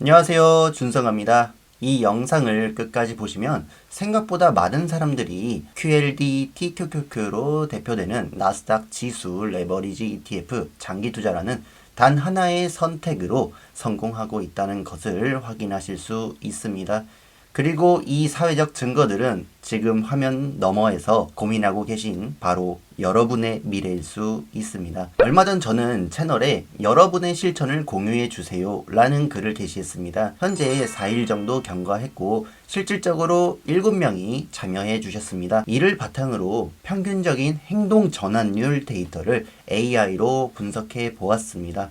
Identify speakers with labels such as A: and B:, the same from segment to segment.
A: 안녕하세요, 준성합니다. 이 영상을 끝까지 보시면 생각보다 많은 사람들이 QLD, TQQQ로 대표되는 나스닥 지수 레버리지 ETF 장기 투자라는 단 하나의 선택으로 성공하고 있다는 것을 확인하실 수 있습니다. 그리고 이 사회적 증거들은 지금 화면 너머에서 고민하고 계신 바로 여러분의 미래일 수 있습니다. 얼마 전 저는 채널에 여러분의 실천을 공유해 주세요 라는 글을 게시했습니다. 현재 4일 정도 경과했고 실질적으로 7명이 참여해 주셨습니다. 이를 바탕으로 평균적인 행동 전환율 데이터를 AI로 분석해 보았습니다.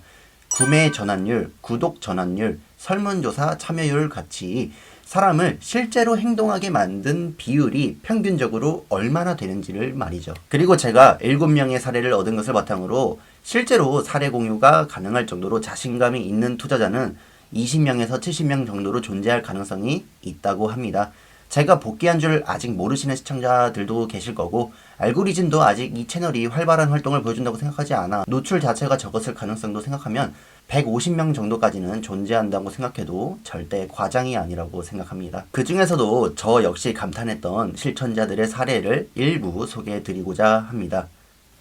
A: 구매 전환율, 구독 전환율, 설문조사 참여율 같이 사람을 실제로 행동하게 만든 비율이 평균적으로 얼마나 되는지를 말이죠. 그리고 제가 7명의 사례를 얻은 것을 바탕으로 실제로 사례 공유가 가능할 정도로 자신감이 있는 투자자는 20명에서 70명 정도로 존재할 가능성이 있다고 합니다. 제가 복귀한 줄 아직 모르시는 시청자들도 계실 거고, 알고리즘도 아직 이 채널이 활발한 활동을 보여준다고 생각하지 않아 노출 자체가 적었을 가능성도 생각하면 150명 정도까지는 존재한다고 생각해도 절대 과장이 아니라고 생각합니다. 그 중에서도 저 역시 감탄했던 실천자들의 사례를 일부 소개해드리고자 합니다.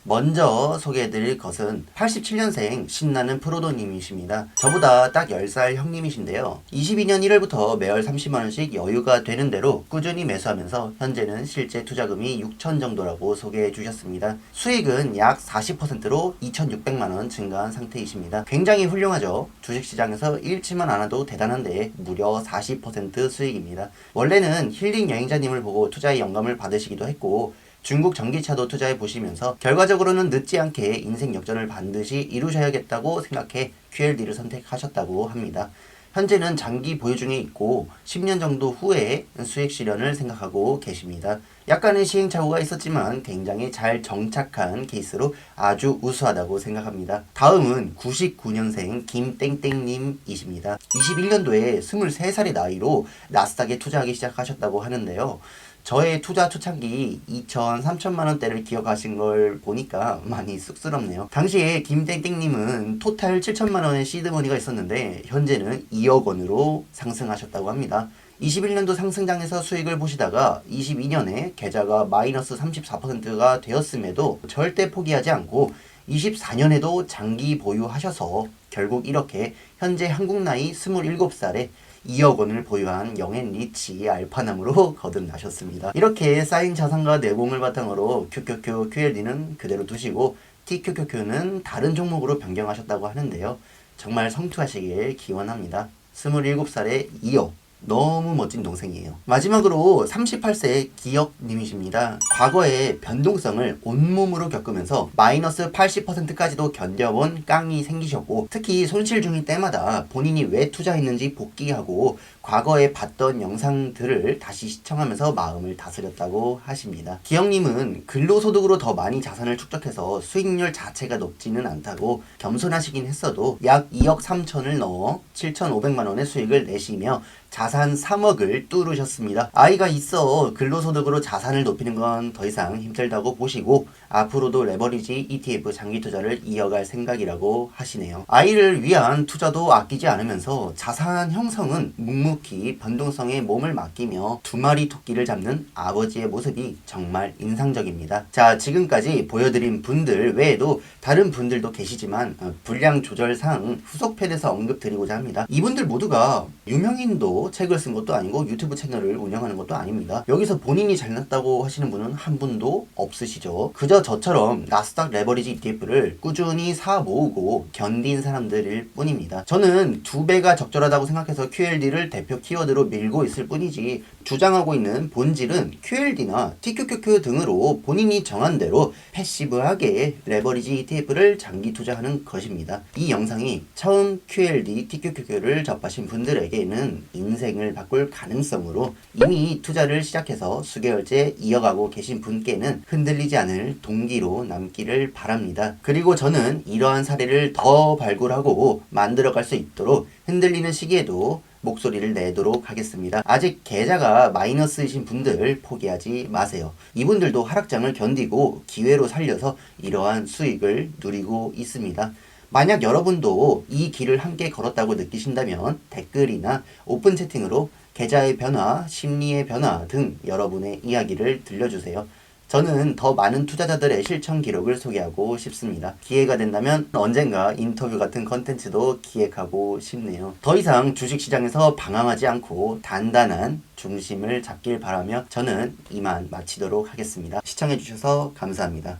A: 먼저 소개해드릴 것은 87년생 신나는 프로도님이십니다. 저보다 딱 10살 형님이신데요. 22년 1월부터 매월 30만원씩 여유가 되는 대로 꾸준히 매수하면서 현재는 실제 투자금이 6천 정도라고 소개해 주셨습니다. 수익은 약 40%로 2,600만원 증가한 상태이십니다. 굉장히 훌륭하죠. 주식시장에서 잃지만 않아도 대단한데 무려 40% 수익입니다. 원래는 힐링 여행자님을 보고 투자의 영감을 받으시기도 했고, 중국 전기차도 투자해 보시면서 결과적으로는 늦지 않게 인생 역전을 반드시 이루셔야겠다고 생각해 QLD를 선택하셨다고 합니다. 현재는 장기 보유 중에 있고 10년 정도 후에 수익 실현을 생각하고 계십니다. 약간의 시행착오가 있었지만 굉장히 잘 정착한 케이스로 아주 우수하다고 생각합니다. 다음은 99년생 김땡땡님이십니다. 21년도에 23살의 나이로 나스닥에 투자하기 시작하셨다고 하는데요. 저의 투자 초창기 2천, 3천만 원대를 기억하신 걸 보니까 많이 쑥스럽네요. 당시에 김땡땡님은 토탈 7천만 원의 시드머니가 있었는데 현재는 2억 원으로 상승하셨다고 합니다. 21년도 상승장에서 수익을 보시다가 22년에 계좌가 마이너스 34%가 되었음에도 절대 포기하지 않고 24년에도 장기 보유하셔서 결국 이렇게 현재 한국 나이 27살에 2억 원을 보유한 영앤 리치 알파남으로 거듭나셨습니다. 이렇게 쌓인 자산과 내공을 바탕으로 QQQ, QLD는 그대로 두시고 TQQQ는 다른 종목으로 변경하셨다고 하는데요. 정말 성투하시길 기원합니다. 27살에 2억. 너무 멋진 동생이에요. 마지막으로 38세 기억님이십니다. 과거에 변동성을 온몸으로 겪으면서 마이너스 80%까지도 견뎌본 깡이 생기셨고, 특히 손실 중일 때마다 본인이 왜 투자했는지 복귀하고 과거에 봤던 영상들을 다시 시청하면서 마음을 다스렸다고 하십니다. 기영님은 근로소득으로 더 많이 자산을 축적해서 수익률 자체가 높지는 않다고 겸손하시긴 했어도 약 2억 3천을 넣어 7,500만 원의 수익을 내시며 자산 3억을 뚫으셨습니다. 아이가 있어 근로소득으로 자산을 높이는 건 더 이상 힘들다고 보시고 앞으로도 레버리지 ETF 장기 투자를 이어갈 생각이라고 하시네요. 아이를 위한 투자도 아끼지 않으면서 자산 형성은 묵묵히 변동성에 몸을 맡기며 두 마리 토끼를 잡는 아버지의 모습이 정말 인상적입니다. 자, 지금까지 보여드린 분들 외에도 다른 분들도 계시지만 분량 조절상 후속편에서 언급드리고자 합니다. 이분들 모두가 유명인도 책을 쓴 것도 아니고 유튜브 채널을 운영하는 것도 아닙니다. 여기서 본인이 잘났다고 하시는 분은 한 분도 없으시죠. 그저 저처럼 나스닥 레버리지 ETF를 꾸준히 사 모으고 견딘 사람들일 뿐입니다. 저는 2배가 적절하다고 생각해서 QLD를 대표 키워드로 밀고 있을 뿐이지 주장하고 있는 본질은 QLD나 TQQQ 등으로 본인이 정한 대로 패시브하게 레버리지 ETF를 장기 투자하는 것입니다. 이 영상이 처음 QLD, TQQQ를 접하신 분들에게는 인생을 바꿀 가능성으로 이미 투자를 시작해서 수개월째 이어가고 계신 분께는 흔들리지 않을 동기로 남기를 바랍니다. 그리고 저는 이러한 사례를 더 발굴하고 만들어갈 수 있도록 흔들리는 시기에도 목소리를 내도록 하겠습니다. 아직 계좌가 마이너스이신 분들 포기하지 마세요. 이분들도 하락장을 견디고 기회로 살려서 이러한 수익을 누리고 있습니다. 만약 여러분도 이 길을 함께 걸었다고 느끼신다면 댓글이나 오픈 채팅으로 계좌의 변화, 심리의 변화 등 여러분의 이야기를 들려주세요. 저는 더 많은 투자자들의 실천 기록을 소개하고 싶습니다. 기회가 된다면 언젠가 인터뷰 같은 컨텐츠도 기획하고 싶네요. 더 이상 주식시장에서 방황하지 않고 단단한 중심을 잡길 바라며 저는 이만 마치도록 하겠습니다. 시청해주셔서 감사합니다.